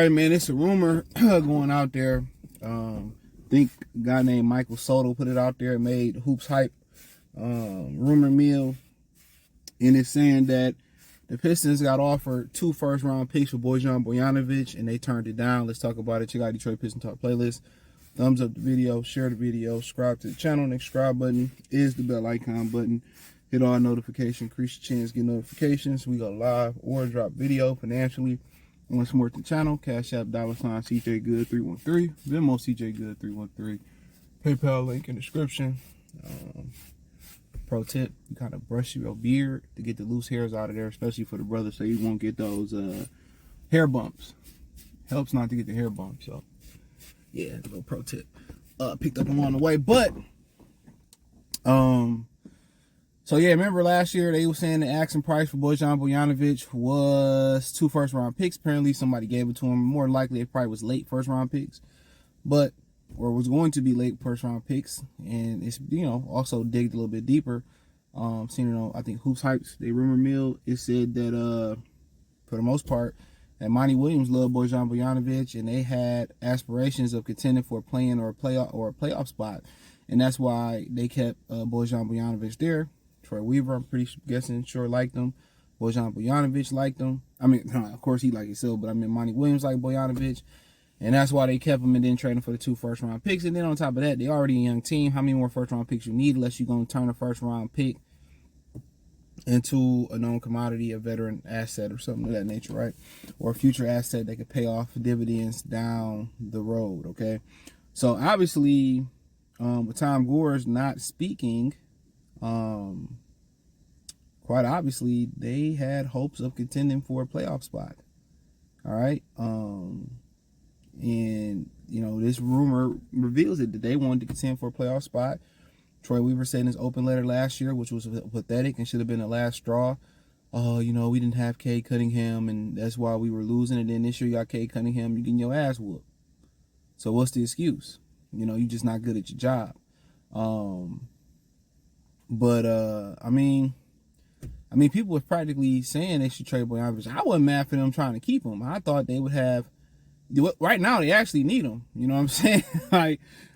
right, man, it's a rumor going out there. Think a guy named Michael Soto put it out there, made Hoops Hype rumor mill, and it's saying that the Pistons got offered 2 first-round picks for Bojan Bogdanovic, and they turned it down. Let's talk about it. Check out Detroit Pistons Talk playlist. Thumbs up the video, share the video, subscribe to the channel. Next subscribe button is the bell icon button. Hit all notifications, increase your chance, get notifications. We go live or drop video financially. And let's support the channel. Cash App, $CJ Good 313. Venmo CJ Good 313. PayPal link in the description. Pro tip: you kind of brush your beard to get the loose hairs out of there, especially for the brothers, so you won't get those hair bumps. Helps not to get the hair bumps. So yeah, a little pro tip. Picked up along the way, but so yeah, remember last year they were saying the asking price for Bojan Bogdanovic was 2 first-round picks. Apparently somebody gave it to him. More likely it probably was late first-round picks, or was going to be late first-round picks. And it's, also digged a little bit deeper. I think Hoops Hypes, they rumor mill, it said that for the most part, that Monty Williams loved Bojan Bogdanovic, and they had aspirations of contending for a play-in or a playoff spot, and that's why they kept Bojan Bogdanovic there. Troy Weaver, I'm pretty sure liked him. Bojan Bogdanovic liked him. I mean, of course he liked himself, but Monty Williams liked Bogdanovic, and that's why they kept him and then traded for the 2 first-round picks. And then on top of that, they already a young team. How many more first-round picks you need unless you're going to turn a first-round pick into a known commodity, a veteran asset or something of that nature, right? Or a future asset that could pay off dividends down the road, okay? So obviously, with Tom Gores not speaking, quite obviously they had hopes of contending for a playoff spot. All right. And this rumor reveals it that they wanted to contend for a playoff spot. Troy Weaver said in his open letter last year, which was pathetic and should have been the last straw. We didn't have Cade Cunningham, and that's why we were losing. And then this year you got Cade Cunningham, you're getting your ass whooped. So what's the excuse? You're just not good at your job. People were practically saying they should trade Bogdanovic. I wasn't mad for them trying to keep him. I thought they would have. Right now, they actually need him. You know what I'm saying?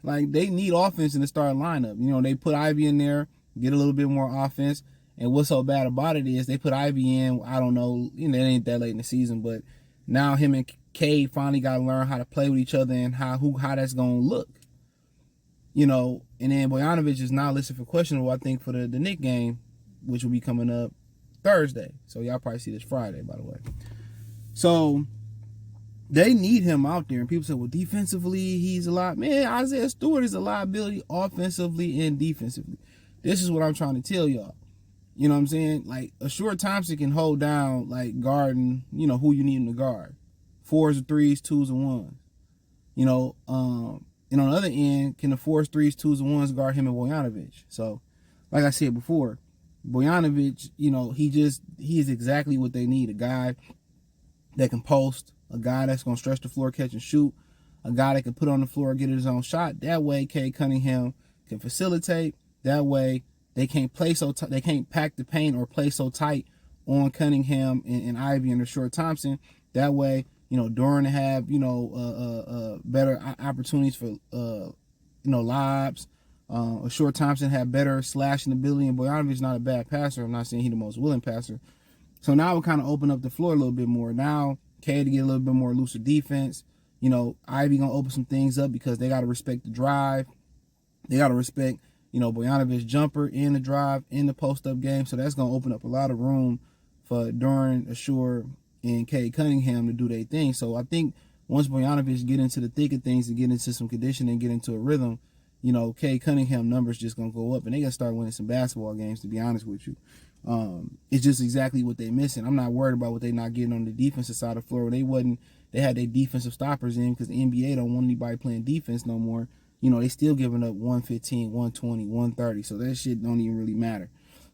like they need offense in the starting lineup. They put Ivy in there, get a little bit more offense. And what's so bad about it is they put Ivy in. I don't know. It ain't that late in the season, but now him and Cade finally got to learn how to play with each other and how that's gonna look. And then Bogdanovic is now listed for questionable, I think, for the Knicks game, which will be coming up Thursday. So y'all probably see this Friday, by the way. So they need him out there. And people say, well, defensively, he's a lot. Man, Isaiah Stewart is a liability offensively and defensively. This is what I'm trying to tell y'all. You know what I'm saying? Like, Ashur Thompson can hold down, like, guarding, who you need him to guard. 4s or 3s, 2s and 1s. And on the other end, can the 4s, 3s, 2s, and 1s guard him and Bogdanovic? So, like I said before, Bogdanovic, he is exactly what they need. A guy that can post, a guy that's going to stretch the floor, catch and shoot, a guy that can put on the floor and get his own shot. That way, Cade Cunningham can facilitate. That way, they can't play so they can't pack the paint or play so tight on Cunningham and Ivy and Ashur Thompson. That way, Duran to have, better opportunities for, lobs. Ashur Thompson had better slashing ability, and Bogdanovic's not a bad passer. I'm not saying he's the most willing passer. So now we kind of open up the floor a little bit more. Now, Cade to get a little bit more looser defense. Ivy going to open some things up because they got to respect the drive. They got to respect, Bogdanovic's jumper in the drive, in the post-up game. So that's going to open up a lot of room for Duran, Ashur, and Cade Cunningham to do their thing. So I think once Bogdanovic get into the thick of things and get into some conditioning, get into a rhythm, Cade Cunningham numbers just going to go up, and they going to start winning some basketball games, to be honest with you. It's just exactly what they're missing. I'm not worried about what they're not getting on the defensive side of the floor. They had their defensive stoppers in because the NBA don't want anybody playing defense no more. They still giving up 115, 120, 130. So that shit don't even really matter.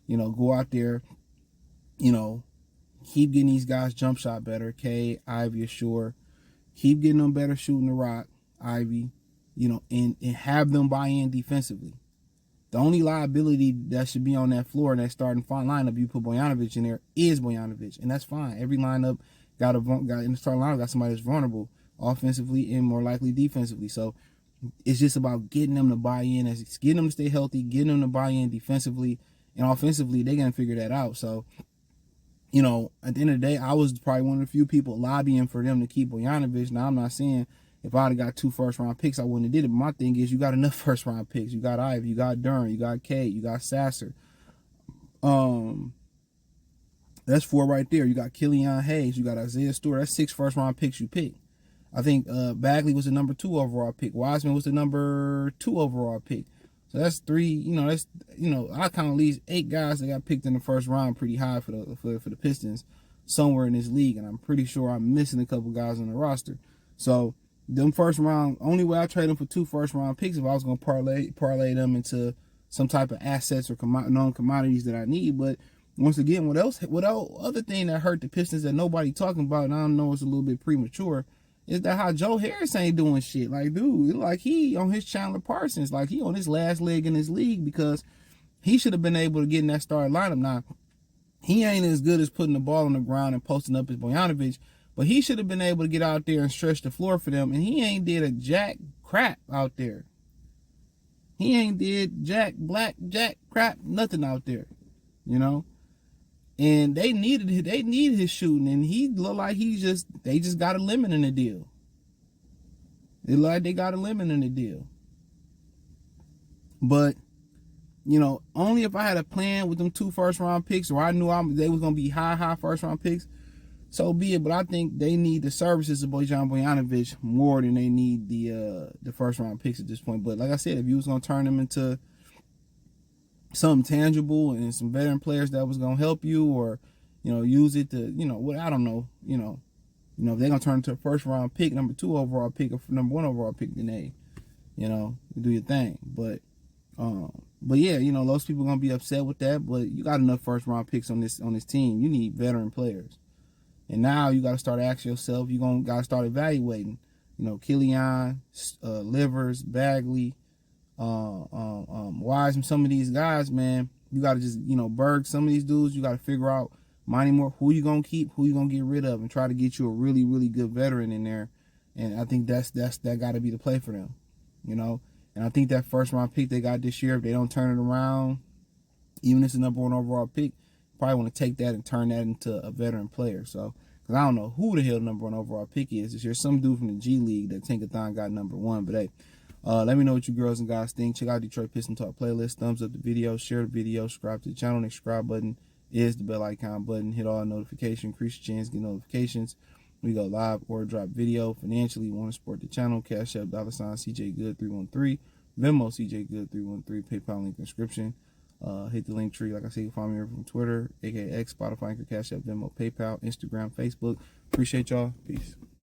Go out there, keep getting these guys jump shot better. Cade, Ivy, Ashur. Keep getting them better shooting the rock, Ivy, and have them buy in defensively. The only liability that should be on that floor in that starting lineup, you put Bogdanovic in there, is Bogdanovic, and that's fine. Every lineup got in the starting lineup got somebody that's vulnerable. offensively and more likely defensively. So it's just about getting them to buy in, getting them to stay healthy, getting them to buy in defensively and offensively. They're gonna figure that out. So, you know, at the end of the day, I was probably one of the few people lobbying for them to keep Bogdanovich. Now, I'm not saying if I'd have got 2 first-round picks, I wouldn't have did it. But my thing is, you got enough first-round picks. You got Ivy, you got Duren, you got Cade, you got Sasser. That's 4 right there. You got Killian Hayes, you got Isaiah Stewart. That's 6 first-round picks you picked. I think Bagley was the number 2 overall pick. Wiseman was the number 2 overall pick. So that's 3. You know, that's, you know, I count at least 8 guys that got picked in the first round pretty high for the Pistons somewhere in this league, and I'm pretty sure I'm missing a couple guys on the roster. So them first round, only way I trade them for 2 first round picks if I was gonna parlay them into some type of assets or known commodities that I need. But once again, what other thing that hurt the Pistons that nobody talking about, and I don't know, it's a little bit premature, is that how Joe Harris ain't doing shit. Like, dude, like he on his Chandler Parsons, like he on his last leg in this league, because he should have been able to get in that starting lineup. Now, he ain't as good as putting the ball on the ground and posting up as Bogdanovich, but he should have been able to get out there and stretch the floor for them, and he ain't did a jack crap out there. He ain't did jack crap, nothing out there, you know? And they needed his shooting, and he looked like they just got a lemon in the deal. It looked like they got a lemon in the deal. But, you know, only if I had a plan with them 2 first round picks, or I knew they was gonna be high first round picks, so be it. But I think they need the services of Bojan Bogdanovich more than they need the first round picks at this point. But like I said, if you was gonna turn them into something tangible and some veteran players that was gonna help you, or, you know, use it to, you know, what, I don't know, you know, if they're gonna turn into a first round pick, number 2 overall pick, or number 1 overall pick, then they, you know, do your thing. But yeah, you know, those people are gonna be upset with that. But you got enough first round picks on this team. You need veteran players, and now you got to start asking yourself. You got to start evaluating. You know, Killian, Livers, Bagley, Wiseman, some of these guys, man, you got to just, you know, Berg, some of these dudes, you got to figure out, Monty Moore, who you gonna keep, who you gonna get rid of, and try to get you a really, really good veteran in there. And I think that got to be the play for them, you know. And I think that first round pick they got this year, if they don't turn it around, even if it's the number 1 overall pick, probably want to take that and turn that into a veteran player. So, because I don't know who the hell the number 1 overall pick is this year. Some dude from the G League that Tinkathon got number 1. But hey, let me know what you girls and guys think. Check out Detroit Piston Talk playlist. Thumbs up the video, share the video, subscribe to the channel. Next subscribe button is the bell icon button. Hit all notifications, increase your chance, get notifications. We go live or drop video. Financially, want to support the channel, Cash App, $CJ Good 313, Venmo CJ Good 313, PayPal link in the description. Hit the link tree. Like I said, you can find me over from Twitter, aka X, Spotify, Anchor, Cash App, Venmo, PayPal, Instagram, Facebook. Appreciate y'all. Peace.